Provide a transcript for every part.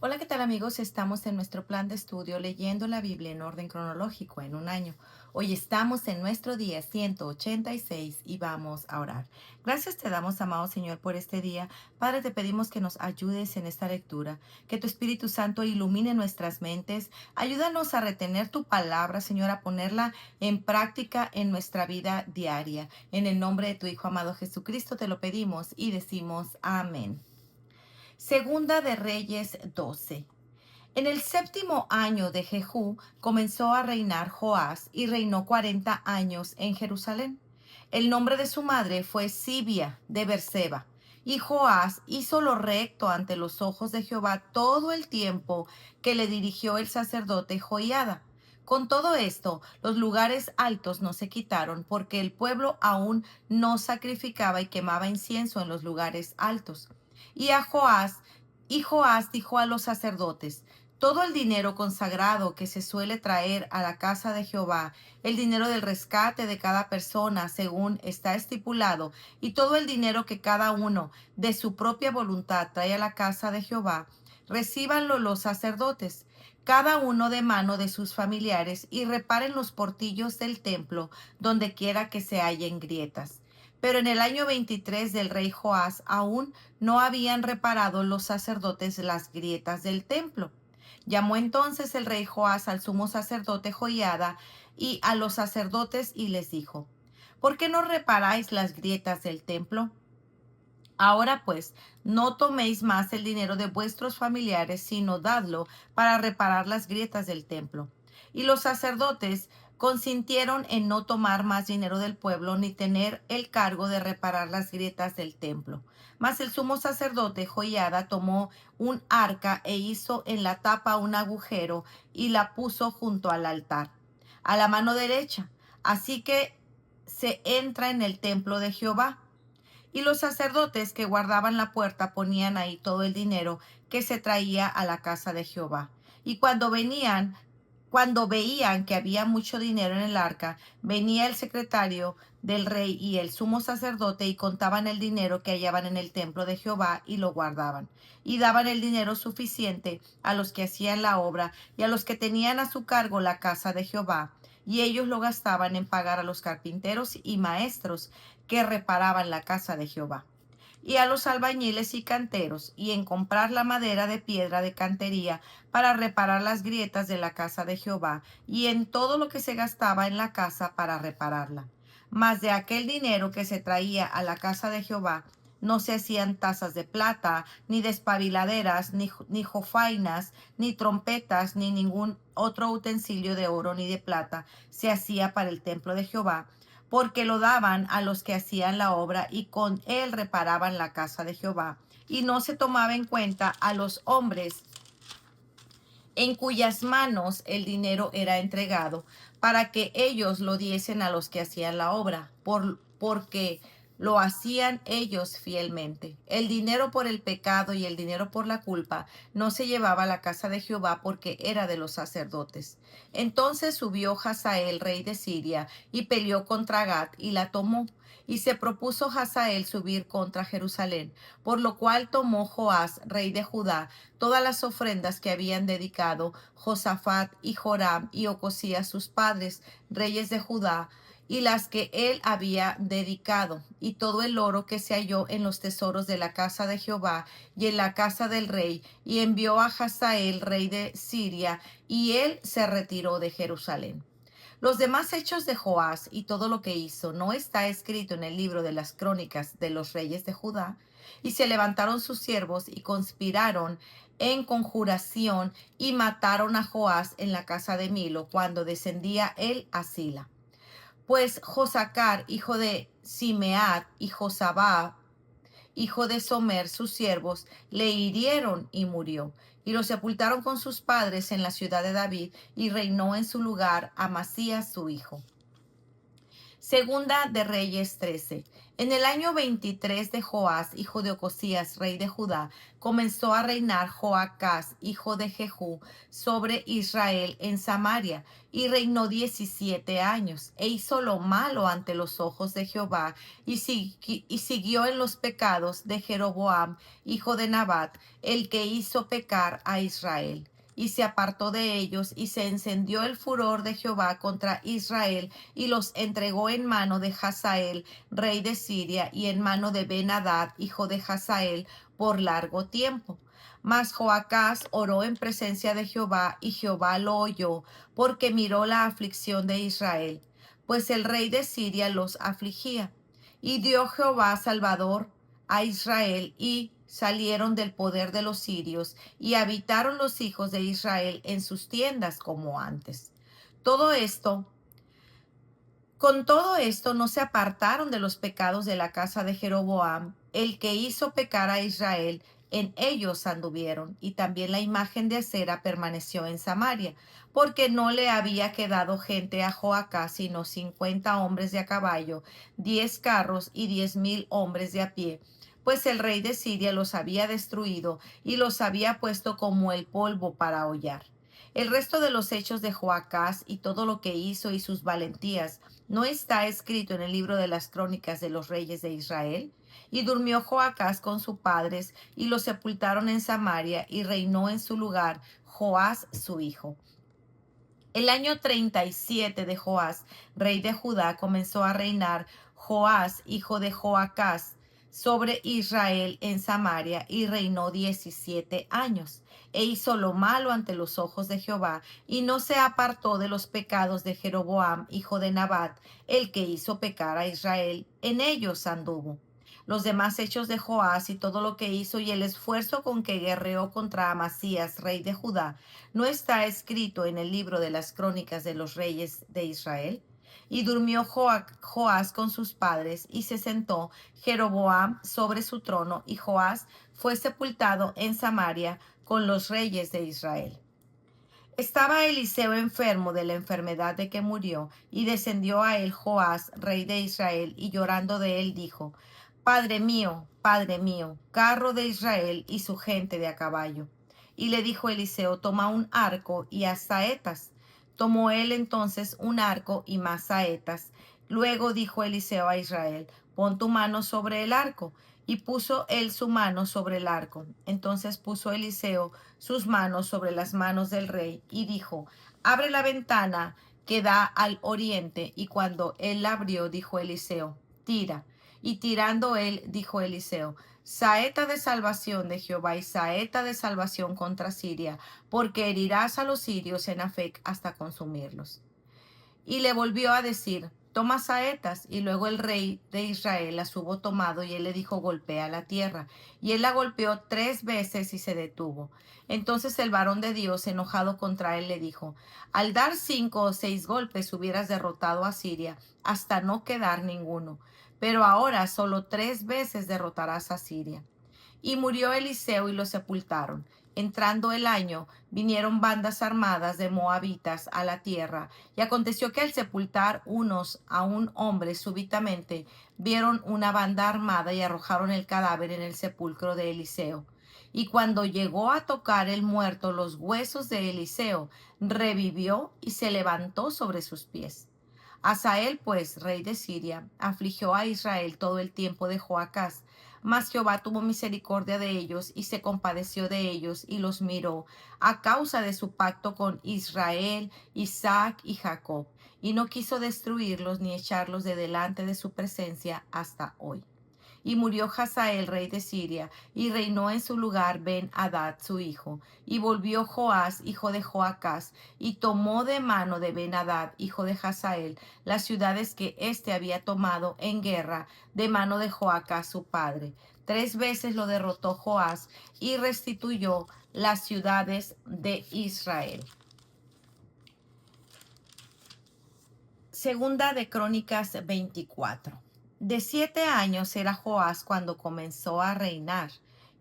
Hola, ¿qué tal amigos? Estamos en nuestro plan de estudio leyendo la Biblia en orden cronológico en un año. Hoy estamos en nuestro día 186 y vamos a orar. Gracias te damos, amado Señor, por este día. Padre, te pedimos que nos ayudes en esta lectura, que tu Espíritu Santo ilumine nuestras mentes. Ayúdanos a retener tu palabra, Señor, a ponerla en práctica en nuestra vida diaria. En el nombre de tu Hijo amado Jesucristo te lo pedimos y decimos amén. Segunda de Reyes 12. En el séptimo año de Jehú comenzó a reinar Joás y reinó 40 años en Jerusalén. El nombre de su madre fue Sibia de Berseba. Y Joás hizo lo recto ante los ojos de Jehová todo el tiempo que le dirigió el sacerdote Joiada. Con todo esto, los lugares altos no se quitaron, porque el pueblo aún no sacrificaba y quemaba incienso en los lugares altos. Y a Joás, y Joás dijo a los sacerdotes: todo el dinero consagrado que se suele traer a la casa de Jehová, el dinero del rescate de cada persona según está estipulado, y todo el dinero que cada uno de su propia voluntad trae a la casa de Jehová, recíbanlo los sacerdotes, cada uno de mano de sus familiares, y reparen los portillos del templo donde quiera que se hallen grietas. Pero en el año 23 del rey Joás aún no habían reparado los sacerdotes las grietas del templo. Llamó entonces el rey Joás al sumo sacerdote Joiada y a los sacerdotes y les dijo: ¿por qué no reparáis las grietas del templo? Ahora pues, no toméis más el dinero de vuestros familiares, sino dadlo para reparar las grietas del templo. Y los sacerdotes consintieron en no tomar más dinero del pueblo, ni tener el cargo de reparar las grietas del templo. Mas el sumo sacerdote Joiada tomó un arca e hizo en la tapa un agujero y la puso junto al altar, a la mano derecha. Así que se entra en el templo de Jehová. Y los sacerdotes que guardaban la puerta ponían ahí todo el dinero que se traía a la casa de Jehová. Y cuando veían que había mucho dinero en el arca, venía el secretario del rey y el sumo sacerdote y contaban el dinero que hallaban en el templo de Jehová y lo guardaban. Y daban el dinero suficiente a los que hacían la obra y a los que tenían a su cargo la casa de Jehová. Y ellos lo gastaban en pagar a los carpinteros y maestros que reparaban la casa de Jehová, y a los albañiles y canteros, y en comprar la madera de piedra de cantería para reparar las grietas de la casa de Jehová, y en todo lo que se gastaba en la casa para repararla. Mas de aquel dinero que se traía a la casa de Jehová, no se hacían tazas de plata, ni despabiladeras, ni jofainas, ni trompetas, ni ningún otro utensilio de oro ni de plata se hacía para el templo de Jehová, porque lo daban a los que hacían la obra y con él reparaban la casa de Jehová. Y no se tomaba en cuenta a los hombres en cuyas manos el dinero era entregado, para que ellos lo diesen a los que hacían la obra, porque lo hacían ellos fielmente. El dinero por el pecado y el dinero por la culpa no se llevaba a la casa de Jehová, porque era de los sacerdotes. Entonces subió Hazael, rey de Siria, y peleó contra Gat, y la tomó. Y se propuso Hazael subir contra Jerusalén, por lo cual tomó Joás, rey de Judá, todas las ofrendas que habían dedicado Josafat y Joram y Ocosías sus padres, reyes de Judá, y las que él había dedicado, y todo el oro que se halló en los tesoros de la casa de Jehová y en la casa del rey, y envió a Hazael, rey de Siria, y él se retiró de Jerusalén. Los demás hechos de Joás y todo lo que hizo no está escrito en el libro de las crónicas de los reyes de Judá. Y se levantaron sus siervos y conspiraron en conjuración y mataron a Joás en la casa de Milo cuando descendía él a Sila. Pues Josacar, hijo de Simeat, y Josabá, hijo de Somer, sus siervos, le hirieron y murió. Y lo sepultaron con sus padres en la ciudad de David, y reinó en su lugar Amasías su hijo. Segunda de Reyes 13. En el año 23 de Joás, hijo de Ocosías, rey de Judá, comenzó a reinar Joacás, hijo de Jehú, sobre Israel en Samaria, y reinó 17 años, e hizo lo malo ante los ojos de Jehová, y siguió en los pecados de Jeroboam, hijo de Nabat, el que hizo pecar a Israel. Y se apartó de ellos, y se encendió el furor de Jehová contra Israel, y los entregó en mano de Hazael, rey de Siria, y en mano de Ben-Hadad, hijo de Hazael, por largo tiempo. Mas Joacás oró en presencia de Jehová, y Jehová lo oyó, porque miró la aflicción de Israel, pues el rey de Siria los afligía. Y dio Jehová Salvador a Israel, y salieron del poder de los sirios, y habitaron los hijos de Israel en sus tiendas como antes. Todo esto Con todo esto no se apartaron de los pecados de la casa de Jeroboam, el que hizo pecar a Israel, en ellos anduvieron, y también la imagen de acera permaneció en Samaria, porque no le había quedado gente a Joacás, sino 50 hombres de a caballo, 10 carros y 10,000 hombres de a pie, pues el rey de Siria los había destruido y los había puesto como el polvo para hollar. El resto de los hechos de Joacás y todo lo que hizo y sus valentías, ¿no está escrito en el libro de las crónicas de los reyes de Israel? Y durmió Joacás con sus padres, y lo sepultaron en Samaria, y reinó en su lugar Joás su hijo. El año 37 de Joás, rey de Judá, comenzó a reinar Joás, hijo de Joacás, sobre Israel en Samaria, y reinó 17 años. E hizo lo malo ante los ojos de Jehová, y no se apartó de los pecados de Jeroboam, hijo de Nabat, el que hizo pecar a Israel. En ellos anduvo. Los demás hechos de Joás y todo lo que hizo y el esfuerzo con que guerreó contra Amasías, rey de Judá, ¿no está escrito en el libro de las crónicas de los reyes de Israel? Y durmió Joás con sus padres, y se sentó Jeroboam sobre su trono, y Joás fue sepultado en Samaria con los reyes de Israel. Estaba Eliseo enfermo de la enfermedad de que murió, y descendió a él Joás, rey de Israel, y llorando de él dijo: Padre mío, carro de Israel y su gente de a caballo. Y le dijo Eliseo: toma un arco y haz saetas. Tomó él entonces un arco y más saetas. Luego dijo Eliseo a Israel: pon tu mano sobre el arco. Y puso él su mano sobre el arco. Entonces puso Eliseo sus manos sobre las manos del rey y dijo: abre la ventana que da al oriente. Y cuando él la abrió, dijo Eliseo: tira. Y tirando él, dijo Eliseo: saeta de salvación de Jehová y saeta de salvación contra Siria, porque herirás a los sirios en Afec hasta consumirlos. Y le volvió a decir: toma saetas. Y luego el rey de Israel las hubo tomado, y él le dijo: golpea la tierra. Y él la golpeó 3 veces y se detuvo. Entonces el varón de Dios, enojado contra él, le dijo: al dar 5 o 6 golpes hubieras derrotado a Siria hasta no quedar ninguno. Pero ahora solo 3 veces derrotarás a Siria. Y murió Eliseo y lo sepultaron. Entrando el año, vinieron bandas armadas de moabitas a la tierra. Y aconteció que al sepultar unos a un hombre súbitamente, vieron una banda armada y arrojaron el cadáver en el sepulcro de Eliseo. Y cuando llegó a tocar el muerto los huesos de Eliseo, revivió y se levantó sobre sus pies. Hazael, pues, rey de Siria, afligió a Israel todo el tiempo de Joacás. Mas Jehová tuvo misericordia de ellos y se compadeció de ellos y los miró a causa de su pacto con Israel, Isaac y Jacob, y no quiso destruirlos ni echarlos de delante de su presencia hasta hoy. Y murió Hazael, rey de Siria, y reinó en su lugar Ben-Hadad, su hijo. Y volvió Joás, hijo de Joacás, y tomó de mano de Ben-Hadad, hijo de Hazael, las ciudades que éste había tomado en guerra de mano de Joacás, su padre. 3 veces lo derrotó Joás y restituyó las ciudades de Israel. Segunda de Crónicas 24. De 7 años era Joás cuando comenzó a reinar,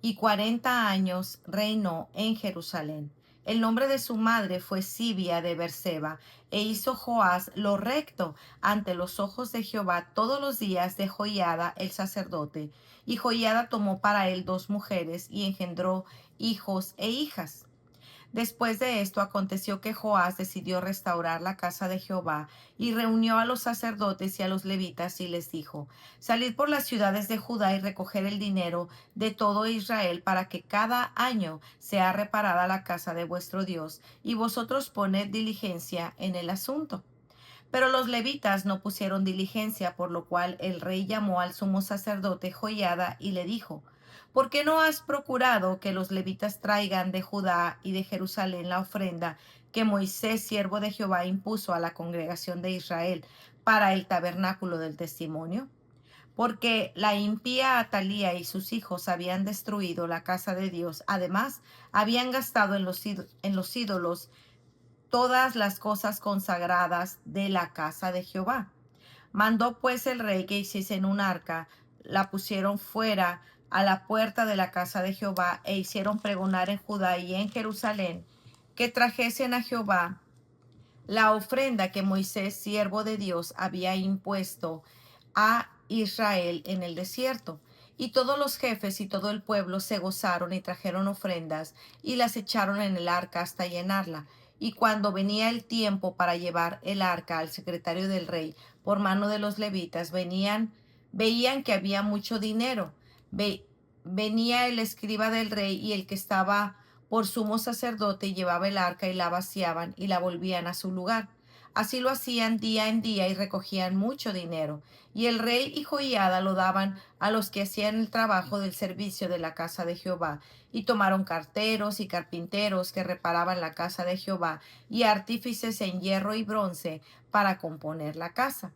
y 40 años reinó en Jerusalén. El nombre de su madre fue Sibia de Berseba, e hizo Joás lo recto ante los ojos de Jehová todos los días de Joiada el sacerdote. Y Joiada tomó para él 2 mujeres y engendró hijos e hijas. Después de esto aconteció que Joás decidió restaurar la casa de Jehová y reunió a los sacerdotes y a los levitas y les dijo: Salid por las ciudades de Judá y recoger el dinero de todo Israel para que cada año sea reparada la casa de vuestro Dios, y vosotros poned diligencia en el asunto. Pero los levitas no pusieron diligencia, por lo cual el rey llamó al sumo sacerdote Joiada y le dijo: ¿Por qué no has procurado que los levitas traigan de Judá y de Jerusalén la ofrenda que Moisés, siervo de Jehová, impuso a la congregación de Israel para el tabernáculo del testimonio? Porque la impía Atalía y sus hijos habían destruido la casa de Dios. Además, habían gastado en los ídolos todas las cosas consagradas de la casa de Jehová. Mandó pues el rey que hiciesen un arca, la pusieron fuera a la puerta de la casa de Jehová, e hicieron pregonar en Judá y en Jerusalén que trajesen a Jehová la ofrenda que Moisés, siervo de Dios, había impuesto a Israel en el desierto. Y todos los jefes y todo el pueblo se gozaron y trajeron ofrendas y las echaron en el arca hasta llenarla. Y cuando venía el tiempo para llevar el arca al secretario del rey por mano de los levitas, veían que había mucho dinero. Venía el escriba del rey y el que estaba por sumo sacerdote llevaba el arca y la vaciaban y la volvían a su lugar. Así lo hacían día en día y recogían mucho dinero. Y el rey y Joiada lo daban a los que hacían el trabajo del servicio de la casa de Jehová. Y tomaron carteros y carpinteros que reparaban la casa de Jehová y artífices en hierro y bronce para componer la casa.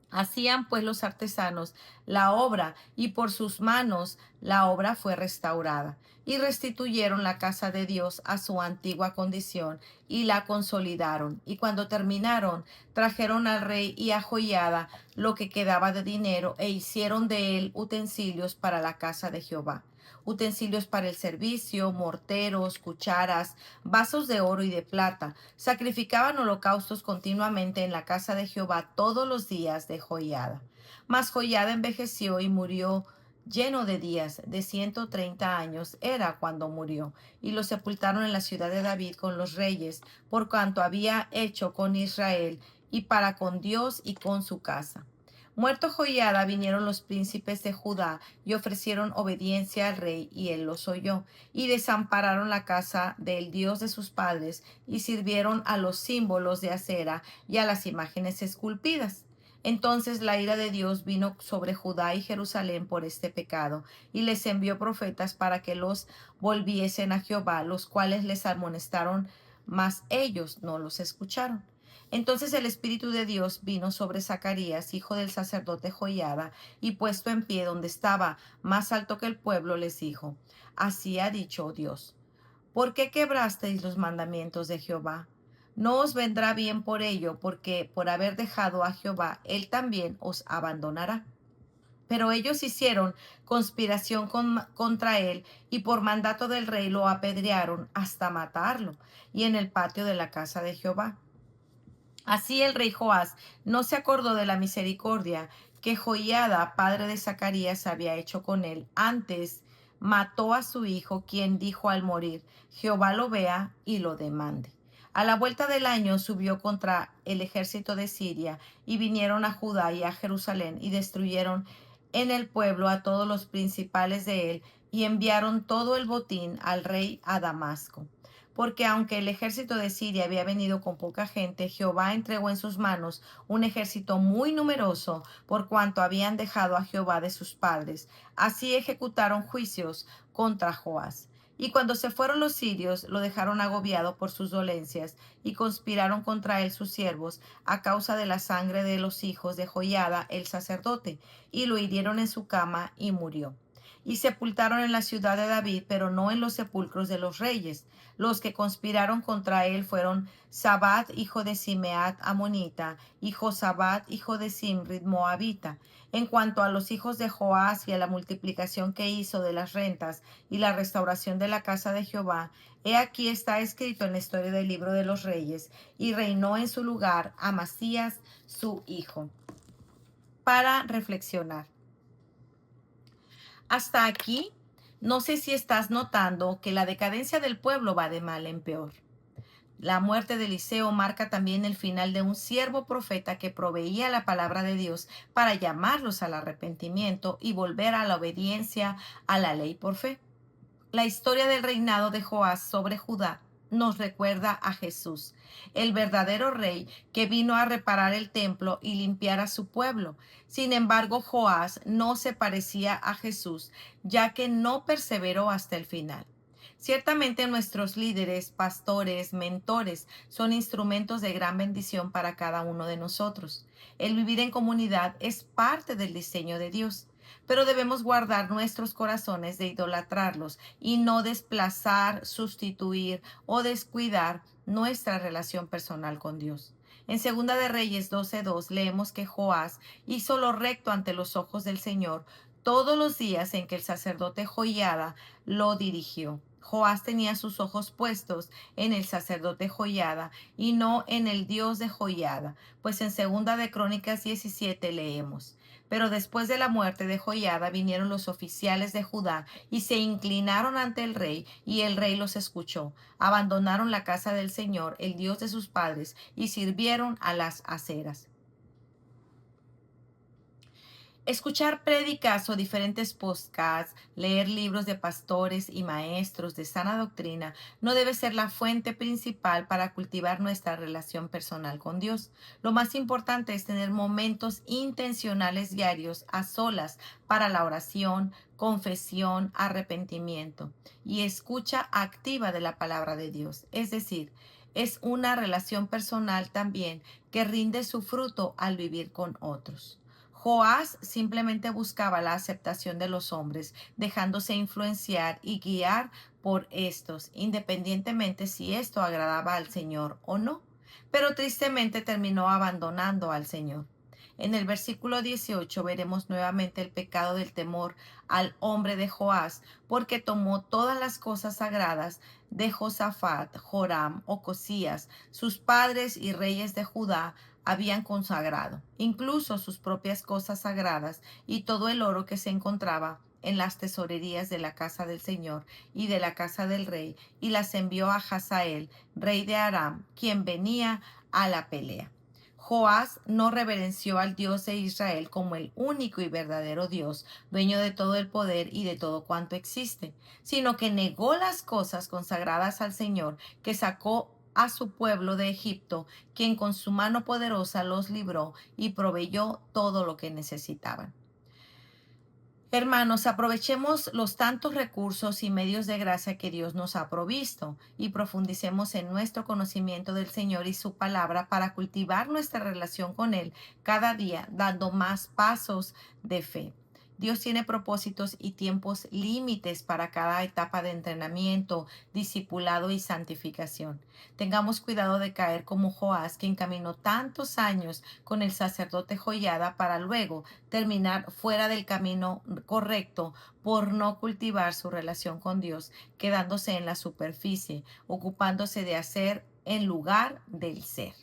Hacían pues los artesanos la obra, y por sus manos la obra fue restaurada, y restituyeron la casa de Dios a su antigua condición, y la consolidaron. Y cuando terminaron, trajeron al rey y a Joiada lo que quedaba de dinero, e hicieron de él utensilios para la casa de Jehová, utensilios para el servicio, morteros, cucharas, vasos de oro y de plata. Sacrificaban holocaustos continuamente en la casa de Jehová todos los días de Joiada. Mas Joiada envejeció y murió lleno de días, de 130 años era cuando murió, y lo sepultaron en la ciudad de David con los reyes, por cuanto había hecho con Israel y para con Dios y con su casa. Muerto Joiada, vinieron los príncipes de Judá y ofrecieron obediencia al rey, y él los oyó, y desampararon la casa del Dios de sus padres, y sirvieron a los símbolos de acera y a las imágenes esculpidas. Entonces la ira de Dios vino sobre Judá y Jerusalén por este pecado, y les envió profetas para que los volviesen a Jehová, los cuales les amonestaron, mas ellos no los escucharon. Entonces el Espíritu de Dios vino sobre Zacarías, hijo del sacerdote Joiada, y puesto en pie donde estaba, más alto que el pueblo, les dijo: Así ha dicho Dios: ¿Por qué quebrasteis los mandamientos de Jehová? No os vendrá bien por ello, porque por haber dejado a Jehová, él también os abandonará. Pero ellos hicieron conspiración contra él, y por mandato del rey lo apedrearon hasta matarlo, y en el patio de la casa de Jehová. Así el rey Joás no se acordó de la misericordia que Joiada, padre de Zacarías, había hecho con él. Antes mató a su hijo, quien dijo al morir: Jehová lo vea y lo demande. A la vuelta del año subió contra el ejército de Siria, y vinieron a Judá y a Jerusalén, y destruyeron en el pueblo a todos los principales de él, y enviaron todo el botín al rey a Damasco. Porque aunque el ejército de Siria había venido con poca gente, Jehová entregó en sus manos un ejército muy numeroso, por cuanto habían dejado a Jehová de sus padres. Así ejecutaron juicios contra Joás. Y cuando se fueron los sirios, lo dejaron agobiado por sus dolencias, y conspiraron contra él sus siervos, a causa de la sangre de los hijos de Joiada el sacerdote, y lo hirieron en su cama, y murió. y sepultaron en la ciudad de David, pero no en los sepulcros de los reyes. Los que conspiraron contra él fueron Sabat, hijo de Simeat, amonita, y Josabat, hijo de Simrit, moabita. En cuanto a los hijos de Joás y a la multiplicación que hizo de las rentas y la restauración de la casa de Jehová, he aquí está escrito en la historia del libro de los reyes, y reinó en su lugar Amasías, su hijo. Para reflexionar. Hasta aquí, no sé si estás notando que la decadencia del pueblo va de mal en peor. La muerte de Eliseo marca también el final de un siervo profeta que proveía la palabra de Dios para llamarlos al arrepentimiento y volver a la obediencia a la ley por fe. La historia del reinado de Joás sobre Judá nos recuerda a Jesús, el verdadero rey que vino a reparar el templo y limpiar a su pueblo. Sin embargo, Joás no se parecía a Jesús, ya que no perseveró hasta el final. Ciertamente nuestros líderes, pastores, mentores son instrumentos de gran bendición para cada uno de nosotros. El vivir en comunidad es parte del diseño de Dios, pero debemos guardar nuestros corazones de idolatrarlos y no desplazar, sustituir o descuidar nuestra relación personal con Dios. En Segunda de Reyes 12:2 leemos que Joás hizo lo recto ante los ojos del Señor todos los días en que el sacerdote Joiada lo dirigió. Joás tenía sus ojos puestos en el sacerdote Joiada y no en el Dios de Joiada, pues en Segunda de Crónicas 17 leemos: pero después de la muerte de Joiada vinieron los oficiales de Judá y se inclinaron ante el rey, y el rey los escuchó. Abandonaron la casa del Señor, el Dios de sus padres, y sirvieron a las aceras. Escuchar prédicas o diferentes podcasts, leer libros de pastores y maestros de sana doctrina no debe ser la fuente principal para cultivar nuestra relación personal con Dios. Lo más importante es tener momentos intencionales diarios a solas para la oración, confesión, arrepentimiento y escucha activa de la palabra de Dios. Es decir, es una relación personal también que rinde su fruto al vivir con otros. Joás simplemente buscaba la aceptación de los hombres, dejándose influenciar y guiar por estos, independientemente si esto agradaba al Señor o no. Pero tristemente terminó abandonando al Señor. En el versículo 18 veremos nuevamente el pecado del temor al hombre de Joás, porque tomó todas las cosas sagradas de Josafat, Joram o Cosías, sus padres y reyes de Judá, habían consagrado, incluso sus propias cosas sagradas y todo el oro que se encontraba en las tesorerías de la casa del Señor y de la casa del rey, y las envió a Hazael, rey de Aram, quien venía a la pelea. Joás no reverenció al Dios de Israel como el único y verdadero Dios, dueño de todo el poder y de todo cuanto existe, sino que negó las cosas consagradas al Señor, que sacó a su pueblo de Egipto, quien con su mano poderosa los libró y proveyó todo lo que necesitaban. Hermanos, aprovechemos los tantos recursos y medios de gracia que Dios nos ha provisto y profundicemos en nuestro conocimiento del Señor y su palabra para cultivar nuestra relación con Él cada día, dando más pasos de fe. Dios tiene propósitos y tiempos límites para cada etapa de entrenamiento, discipulado y santificación. Tengamos cuidado de caer como Joás, quien caminó tantos años con el sacerdote Joiada para luego terminar fuera del camino correcto por no cultivar su relación con Dios, quedándose en la superficie, ocupándose de hacer en lugar del ser.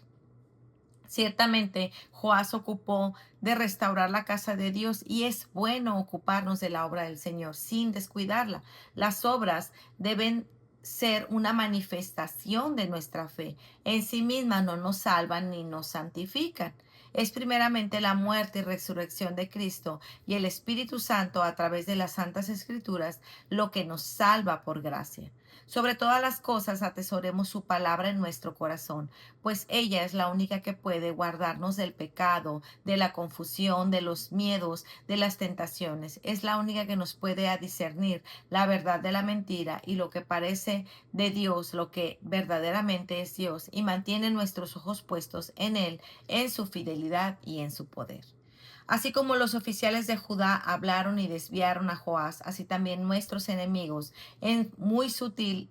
Ciertamente, Joás ocupó de restaurar la casa de Dios y es bueno ocuparnos de la obra del Señor sin descuidarla. Las obras deben ser una manifestación de nuestra fe. En sí mismas no nos salvan ni nos santifican. Es primeramente la muerte y resurrección de Cristo y el Espíritu Santo a través de las Santas Escrituras lo que nos salva por gracia. Sobre todas las cosas atesoremos su palabra en nuestro corazón, pues ella es la única que puede guardarnos del pecado, de la confusión, de los miedos, de las tentaciones. Es la única que nos puede discernir la verdad de la mentira y lo que parece de Dios, lo que verdaderamente es Dios, y mantiene nuestros ojos puestos en Él, en su fidelidad y en su poder. Así como los oficiales de Judá hablaron y desviaron a Joás, así también nuestros enemigos, en muy sutil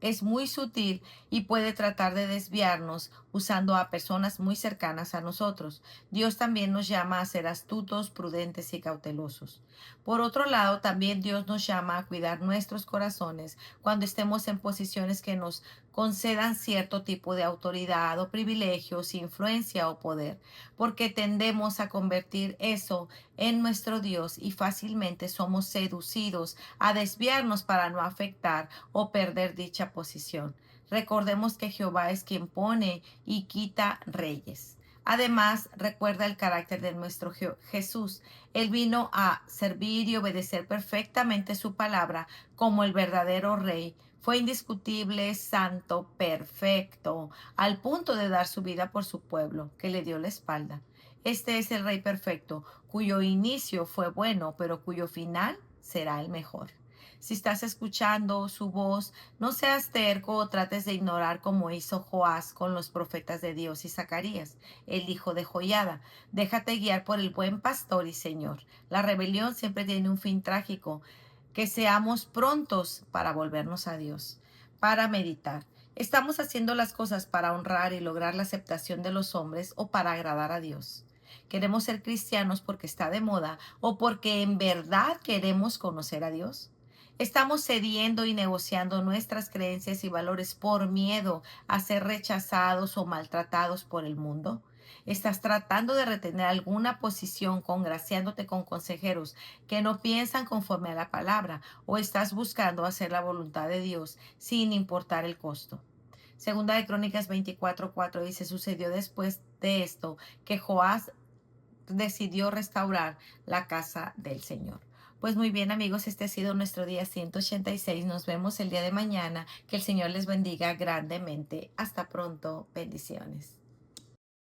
es muy sutil y puede tratar de desviarnos usando a personas muy cercanas a nosotros. Dios también nos llama a ser astutos, prudentes y cautelosos. Por otro lado, también Dios nos llama a cuidar nuestros corazones cuando estemos en posiciones que nos concedan cierto tipo de autoridad o privilegios, influencia o poder, porque tendemos a convertir eso en nuestro Dios y fácilmente somos seducidos a desviarnos para no afectar o perder dicha posición. Recordemos que Jehová es quien pone y quita reyes. Además, recuerda el carácter de nuestro Jesús. Él vino a servir y obedecer perfectamente su palabra como el verdadero rey. Fue indiscutible, santo, perfecto, al punto de dar su vida por su pueblo, que le dio la espalda. Este es el Rey perfecto, cuyo inicio fue bueno, pero cuyo final será el mejor. Si estás escuchando su voz, no seas terco o trates de ignorar como hizo Joás con los profetas de Dios y Zacarías, el hijo de Joiada. Déjate guiar por el buen pastor y Señor. La rebelión siempre tiene un fin trágico. Que seamos prontos para volvernos a Dios, para meditar. ¿Estamos haciendo las cosas para honrar y lograr la aceptación de los hombres o para agradar a Dios? ¿Queremos ser cristianos porque está de moda o porque en verdad queremos conocer a Dios? Estamos cediendo y negociando nuestras creencias y valores por miedo a ser rechazados o maltratados por el mundo. ¿Estás tratando de retener alguna posición congraciándote con consejeros que no piensan conforme a la palabra o estás buscando hacer la voluntad de Dios sin importar el costo? Segunda de Crónicas 24:4 dice, sucedió después de esto que Joás decidió restaurar la casa del Señor. Pues muy bien amigos, este ha sido nuestro día 186. Nos vemos el día de mañana. Que el Señor les bendiga grandemente. Hasta pronto. Bendiciones.